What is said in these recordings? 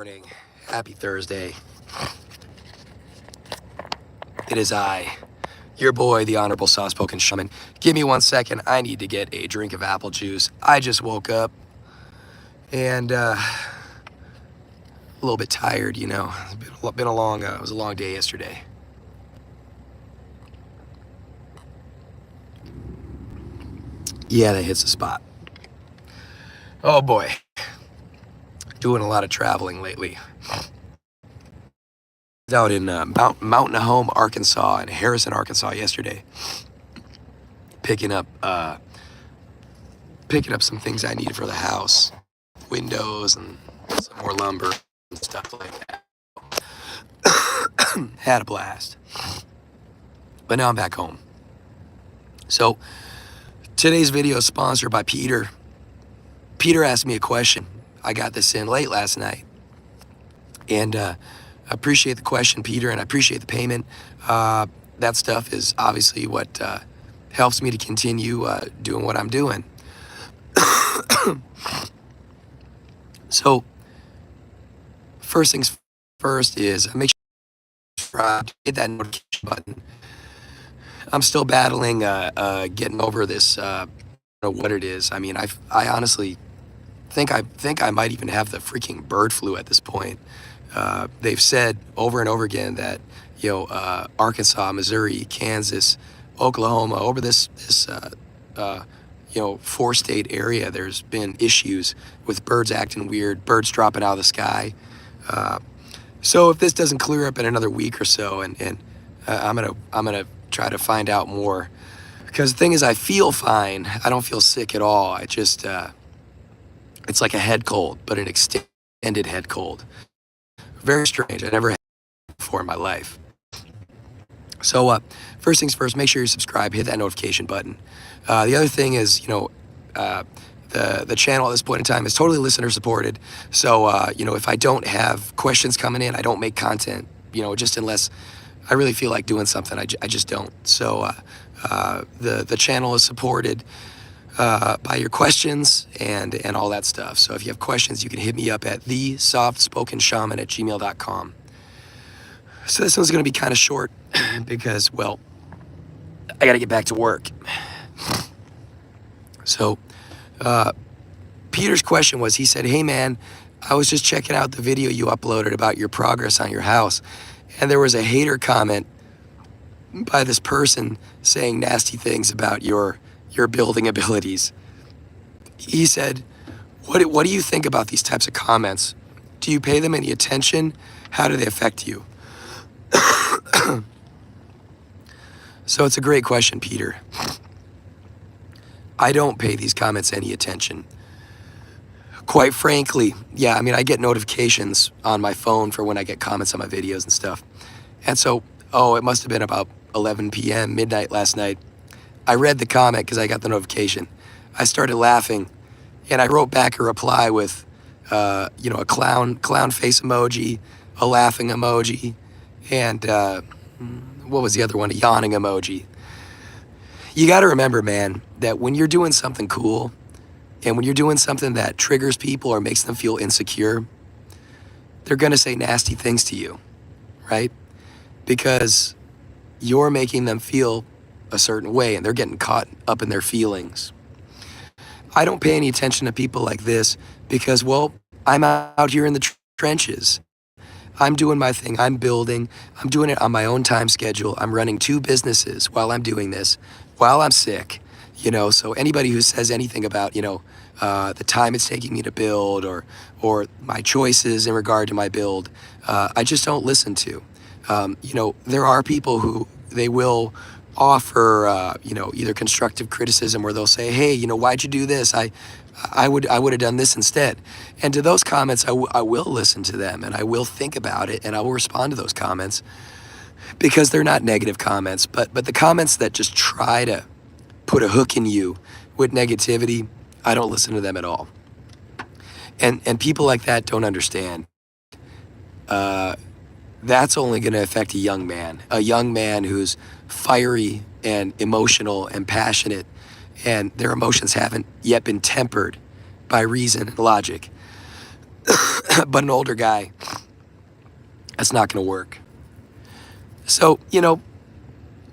Morning. Happy Thursday. It is I, your boy, the Honorable Soft-Spoken Shaman. Give me 1 second. I need to get a drink of apple juice. I just woke up and a little bit tired, you know. It's been a long, it was a long day yesterday. Yeah, that hits the spot. Oh boy. Doing a lot of traveling lately. Out in Mountain Home, Arkansas, and Harrison, Arkansas yesterday, picking up some things I needed for the house, windows and some more lumber and stuff like that. Had a blast, but now I'm back home. So today's video is sponsored by Peter. Peter asked me a question. I got this in late last night, and I appreciate the question, Peter, and I appreciate the payment. That stuff is obviously what helps me to continue doing what I'm doing. So first things first is make sure you subscribe, hit that notification button. I'm still battling getting over this. I don't know what it is. I mean, I honestly think I might even have the freaking bird flu at this point. They've said over and over again that Arkansas, Missouri, Kansas, Oklahoma, over this 4-state area, there's been issues with birds acting weird, birds dropping out of the sky. So if this doesn't clear up in another week or so, and I'm gonna try to find out more, because the thing is, I feel fine. I don't feel sick at all. I just it's like a head cold, but an extended head cold. Very strange. I never had it before in my life. So first things first, make sure you subscribe, hit that notification button. The other thing is, the channel at this point in time is totally listener supported. So, if I don't have questions coming in, I don't make content, just unless I really feel like doing something. I just don't. So the channel is supported by your questions and all that stuff. So if you have questions, you can hit me up at thesoftspokenshaman@gmail.com. So this one's going to be kind of short because, well, I got to get back to work. So Peter's question was, he said, "Hey man, I was just checking out the video you uploaded about your progress on your house, and there was a hater comment by this person saying nasty things about your building abilities." He said, what do you think about these types of comments? Do you pay them any attention? How do they affect you? So it's a great question, Peter. I don't pay these comments any attention. Quite frankly, yeah, I mean, I get notifications on my phone for when I get comments on my videos and stuff. And so, it must have been about 11 p.m., midnight last night. I read the comment because I got the notification. I started laughing, and I wrote back a reply with, a clown face emoji, a laughing emoji, and what was the other one? A yawning emoji. You got to remember, man, that when you're doing something cool, and when you're doing something that triggers people or makes them feel insecure, they're going to say nasty things to you, right? Because you're making them feel a certain way, and they're getting caught up in their feelings. I don't pay any attention to people like this because, well, I'm out here in the trenches. I'm doing my thing. I'm building. I'm doing it on my own time schedule. I'm running 2 businesses while I'm doing this, while I'm sick. So anybody who says anything about, the time it's taking me to build or my choices in regard to my build, I just don't listen to. There are people who they will offer, either constructive criticism, or they'll say, "Hey, why'd you do this? I would have done this instead." And to those comments, I will listen to them, and I will think about it, and I will respond to those comments because they're not negative comments. But the comments that just try to put a hook in you with negativity, I don't listen to them at all. And people like that don't understand. That's only going to affect a young man who's fiery and emotional and passionate, and their emotions haven't yet been tempered by reason and logic. but an older guy, that's not going to work. So,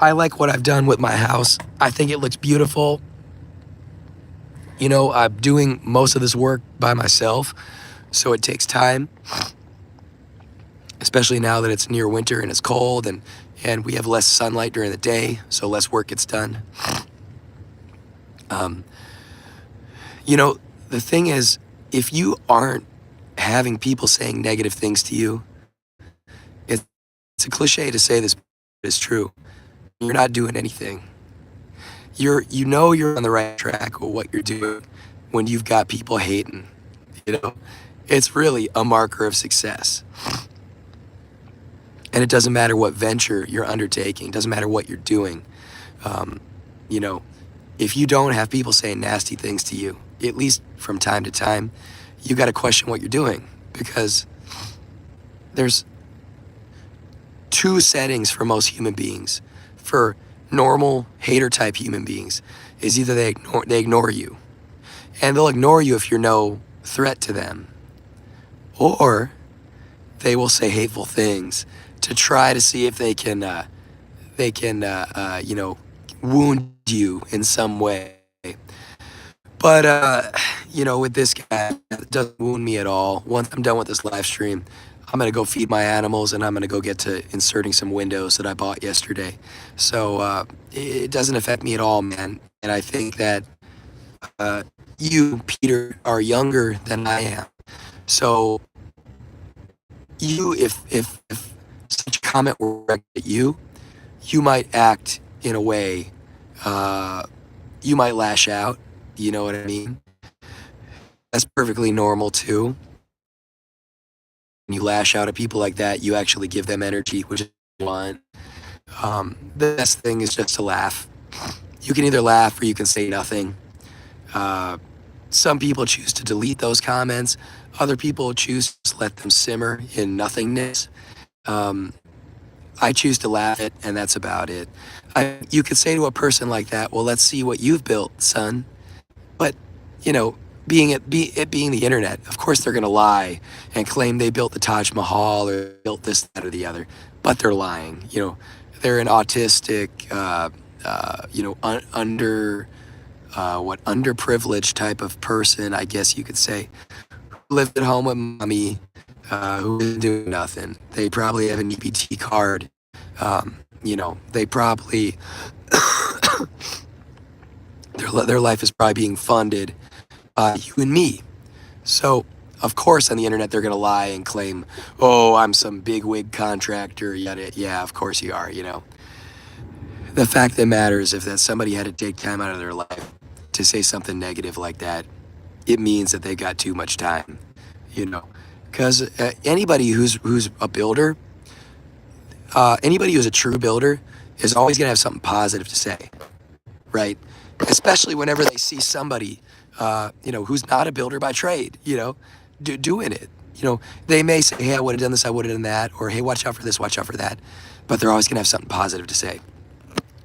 I like what I've done with my house. I think it looks beautiful. I'm doing most of this work by myself, so it takes time, especially now that it's near winter and it's cold and we have less sunlight during the day, so less work gets done. Um, the thing is, if you aren't having people saying negative things to you, it's a cliche to say this, but it's true. You're not doing anything. You're on the right track with what you're doing when you've got people hating. It's really a marker of success. And it doesn't matter what venture you're undertaking, it doesn't matter what you're doing. You know, if you don't have people saying nasty things to you, at least from time to time, you got to question what you're doing, because there's two settings for most human beings. For normal hater type human beings, is either they ignore you, and they'll ignore you if you're no threat to them, or they will say hateful things to try to see if they can wound you in some way. But with this guy, it doesn't wound me at all. Once I'm done with this live stream, I'm gonna go feed my animals, and I'm gonna go get to inserting some windows that I bought yesterday. So it doesn't affect me at all, man. And I think that you, Peter, are younger than I am. So if such a comment were directed at you, you might act in a way, you might lash out. You know what I mean? That's perfectly normal too. When you lash out at people like that, you actually give them energy, which is what you want. The best thing is just to laugh. You can either laugh or you can say nothing. Some people choose to delete those comments. Other people choose to let them simmer in nothingness. I choose to laugh at, and that's about it. You could say to a person like that, well, let's see what you've built, son. But, being the internet, of course they're going to lie and claim they built the Taj Mahal or built this, that, or the other. But they're lying. They're an autistic, underprivileged type of person, I guess you could say, who lived at home with mommy, who isn't doing nothing. They probably have an EBT card. They probably their life is probably being funded by you and me. So, of course, on the internet, they're going to lie and claim, oh, I'm some bigwig contractor. Yeah, of course you are, The fact that matters, if that somebody had to take time out of their life to say something negative like that, it means that they got too much time, Because anybody who's a builder, anybody who's a true builder is always going to have something positive to say, right? Especially whenever they see somebody, who's not a builder by trade, doing it. They may say, hey, I would have done this, I would have done that, or hey, watch out for this, watch out for that. But they're always going to have something positive to say.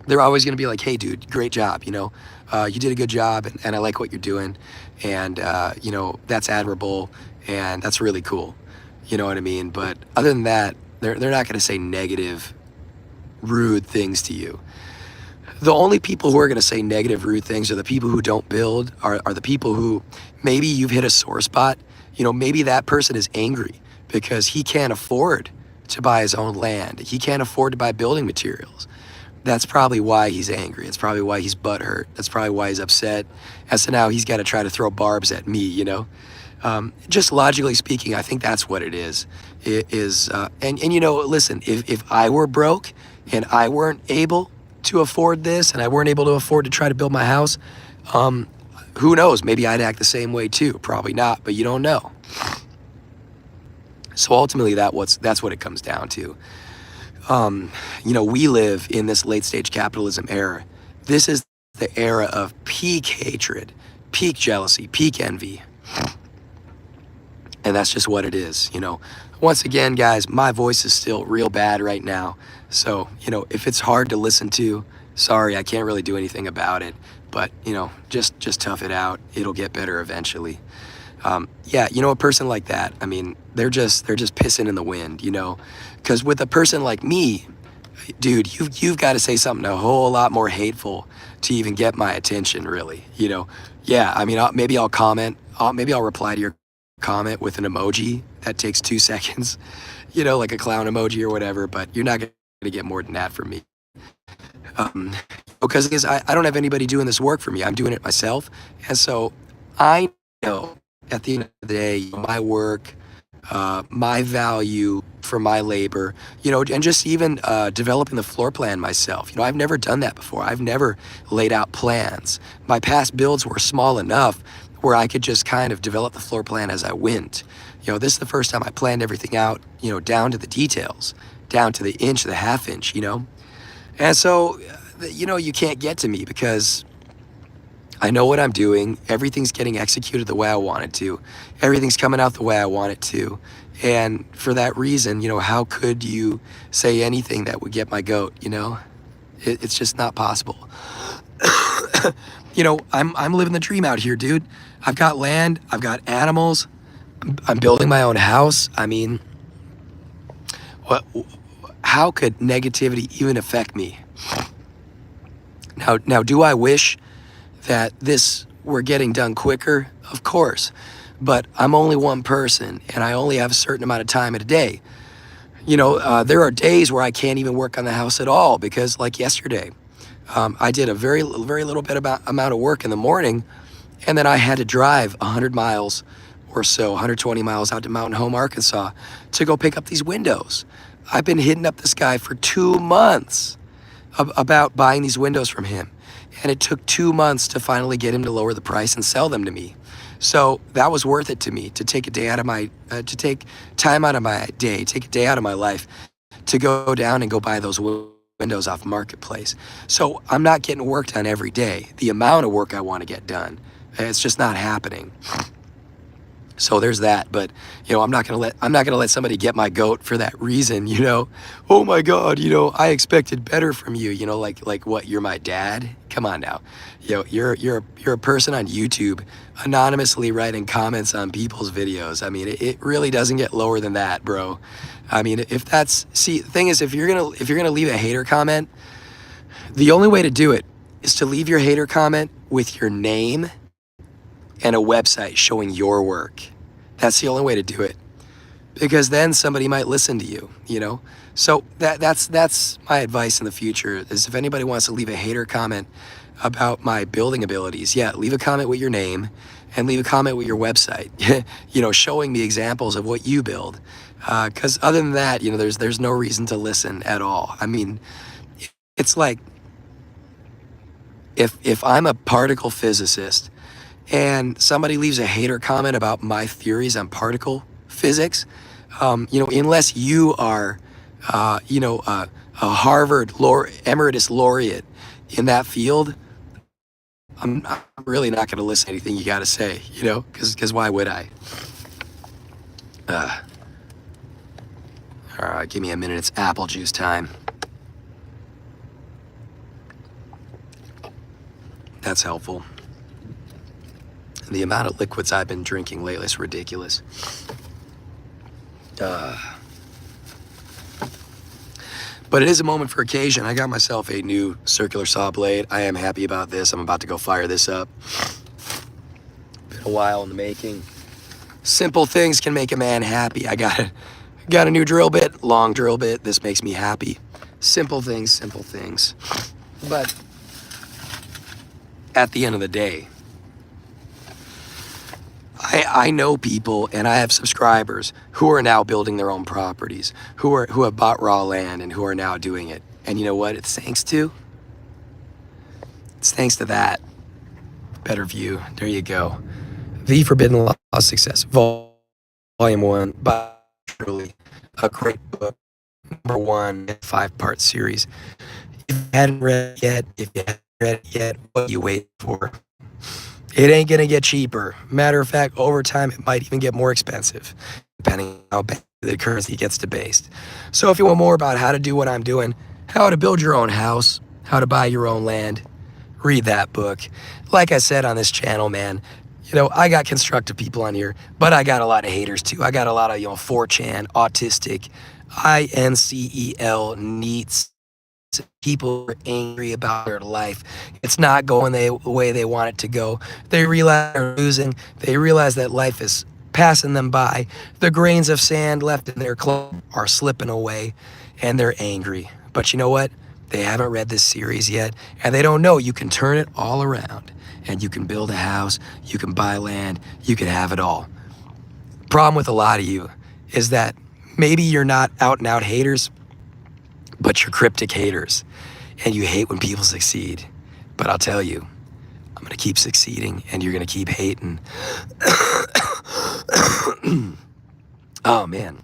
They're always going to be like, hey, dude, great job, you did a good job, and I like what you're doing, and, that's admirable, and that's really cool. You know what I mean? But other than that, they're not going to say negative, rude things to you. The only people who are going to say negative, rude things are the people who don't build, are the people who maybe you've hit a sore spot. Maybe that person is angry because he can't afford to buy his own land. He can't afford to buy building materials. That's probably why he's angry. It's probably why he's butthurt. That's probably why he's upset. And so now he's got to try to throw barbs at me, Just logically speaking, I think that's what it is. Listen, if I were broke and I weren't able to afford this and I weren't able to afford to try to build my house, who knows? Maybe I'd act the same way too. Probably not, but you don't know. So ultimately, that's what it comes down to. We live in this late stage capitalism era. This is the era of peak hatred, peak jealousy, peak envy. And that's just what it is, Once again, guys, my voice is still real bad right now. So, if it's hard to listen to, sorry, I can't really do anything about it. But, just tough it out. It'll get better eventually. Yeah, you know, a person like that, I mean, they're just pissing in the wind, you know, because with a person like me, dude, you've got to say something a whole lot more hateful to even get my attention, really. You know, yeah. I mean, maybe I'll comment. Maybe I'll reply to your comment with an emoji that takes 2 seconds. You know, like a clown emoji or whatever. But you're not gonna get more than that from me. Um, because I don't have anybody doing this work for me. I'm doing it myself, and so I know at the end of the day, my work, my value for my labor, you know, and just even developing the floor plan myself. You know, I've never done that before. I've never laid out plans. My past builds were small enough where I could just kind of develop the floor plan as I went. You know, this is the first time I planned everything out, you know, down to the details, down to the inch, the half inch, you know. And so, you know, you can't get to me because I know what I'm doing. Everything's getting executed the way I want it to. Everything's coming out the way I want it to. And for that reason, you know, how could you say anything that would get my goat, you know? It's just not possible. You know, I'm living the dream out here, dude. I've got land, I've got animals, I'm building my own house. I mean, what how could negativity even affect me? Now do I wish that this were getting done quicker? Of course. But I'm only one person and I only have a certain amount of time in a day. You know, there are days where I can't even work on the house at all because, like yesterday, I did a very little bit amount of work in the morning, and then I had to drive 100 miles or so, 120 miles out to Mountain Home, Arkansas, to go pick up these windows. I've been hitting up this guy for 2 months about buying these windows from him, and it took 2 months to finally get him to lower the price and sell them to me. So that was worth it to me to take a day out of my, to take time out of my day, take a day out of my life to go down and go buy those windows off Marketplace. So I'm not getting work done every day. The amount of work I want to get done, it's just not happening. So there's that, but you know, I'm not gonna let somebody get my goat for that reason, you know. Oh my God, you know, I expected better from you, you know, like what, you're my dad? Come on now. You know, you're a person on YouTube anonymously writing comments on people's videos. I mean, it really doesn't get lower than that, bro. I mean, if that's, see, the thing is, if you're gonna leave a hater comment, the only way to do it is to leave your hater comment with your name and a website showing your work. That's the only way to do it, because then somebody might listen to you, you know. So that's my advice in the future, is if anybody wants to leave a hater comment about my building abilities, yeah, leave a comment with your name and leave a comment with your website, you know, showing me examples of what you build, because other than that, you know, there's no reason to listen at all. I mean, it's like if I'm a particle physicist and somebody leaves a hater comment about my theories on particle physics, you know, unless you are, you know, a Harvard emeritus laureate in that field, I'm really not going to listen to anything you got to say, you know, because why would I? All right, give me a minute. It's apple juice time. That's helpful. The amount of liquids I've been drinking lately is ridiculous. But it is a moment for occasion. I got myself a new circular saw blade. I am happy about this. I'm about to go fire this up. Been a while in the making. Simple things can make a man happy. I got a new drill bit, long drill bit. This makes me happy. Simple things, simple things. But at the end of the day, I know people, and I have subscribers who are now building their own properties, who have bought raw land and who are now doing it. And you know what? It's thanks to that. Better View. There you go. The Forbidden Law of Success, Volume 1, by truly a great book. #1, 5-part series. If you hadn't read it yet, what are you waiting for? It ain't gonna get cheaper. Matter of fact, over time, it might even get more expensive, depending on how bad the currency gets debased. So if you want more about how to do what I'm doing, how to build your own house, how to buy your own land, read that book. Like I said on this channel, man, I got constructive people on here, but I got a lot of haters too. I got a lot of, 4chan, autistic, INCEL, neats, people who are angry about their life. It's not going the way they want it to go. They realize they're losing. They realize that life is passing them by. The grains of sand left in their clothes are slipping away, and they're angry. But you know what? They haven't read this series yet, and they don't know you can turn it all around. And you can build a house, you can buy land, you can have it all. Problem with a lot of you is that maybe you're not out and out haters, but you're cryptic haters, and you hate when people succeed. But I'll tell you, I'm gonna keep succeeding, and you're gonna keep hating. Oh man,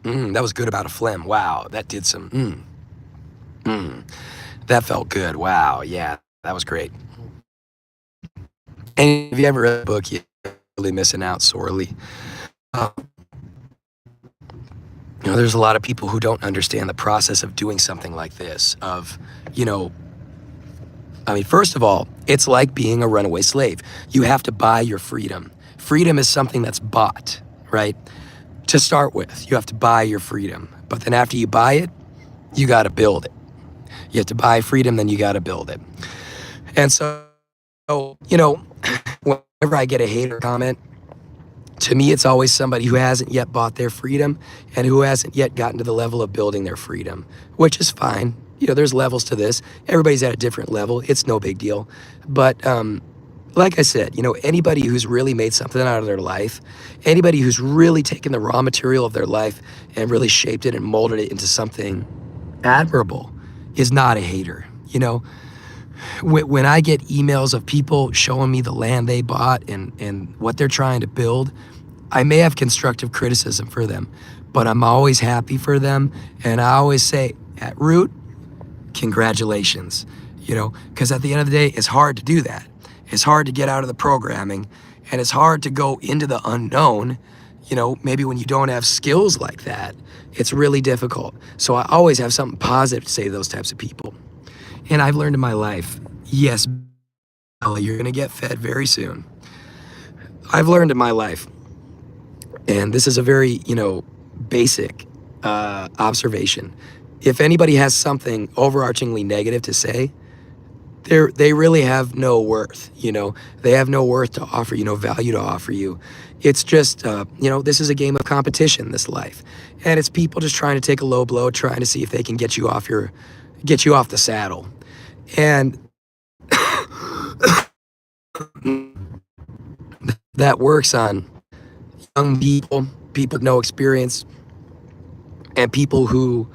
that was good about a phlegm. Wow, that did some. That felt good. Wow, yeah, that was great. And if you ever read a book, you're really missing out sorely. There's a lot of people who don't understand the process of doing something like this. First of all, it's like being a runaway slave. You have to buy your freedom. Freedom is something that's bought, right? To start with, you have to buy your freedom. But then after you buy it, you got to build it. You have to buy freedom, then you got to build it. And so, whenever I get a hater comment, to me, it's always somebody who hasn't yet bought their freedom and who hasn't yet gotten to the level of building their freedom, which is fine. There's levels to this. Everybody's at a different level. It's no big deal. But like I said, anybody who's really made something out of their life, anybody who's really taken the raw material of their life and really shaped it and molded it into something admirable is not a hater. When I get emails of people showing me the land they bought and what they're trying to build, I may have constructive criticism for them, but I'm always happy for them. And I always say, at root, congratulations, because at the end of the day, it's hard to do that. It's hard to get out of the programming, and it's hard to go into the unknown. Maybe when you don't have skills like that, it's really difficult. So I always have something positive to say to those types of people. And I've learned in my life, yes, you're going to get fed very soon. I've learned in my life, and this is a very, basic observation. If anybody has something overarchingly negative to say, they really have no worth. They have no worth to offer you, no value to offer you. It's just, this is a game of competition, this life. And it's people just trying to take a low blow, trying to see if they can get you off the saddle. And that works on young people with no experience, and people who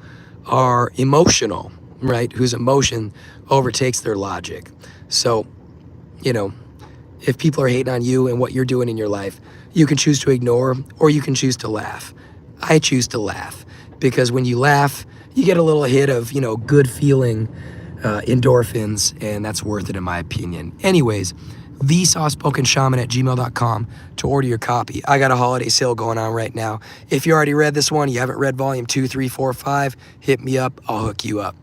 are emotional, right? Whose emotion overtakes their logic. So, if people are hating on you and what you're doing in your life, you can choose to ignore or you can choose to laugh. I choose to laugh because when you laugh, you get a little hit of, good feeling endorphins, and that's worth it in my opinion. Anyways, thesoftspokenshaman@gmail.com to order your copy. I got a holiday sale going on right now. If you already read this one, you haven't read volume 2, 3, 4, 5, hit me up. I'll hook you up.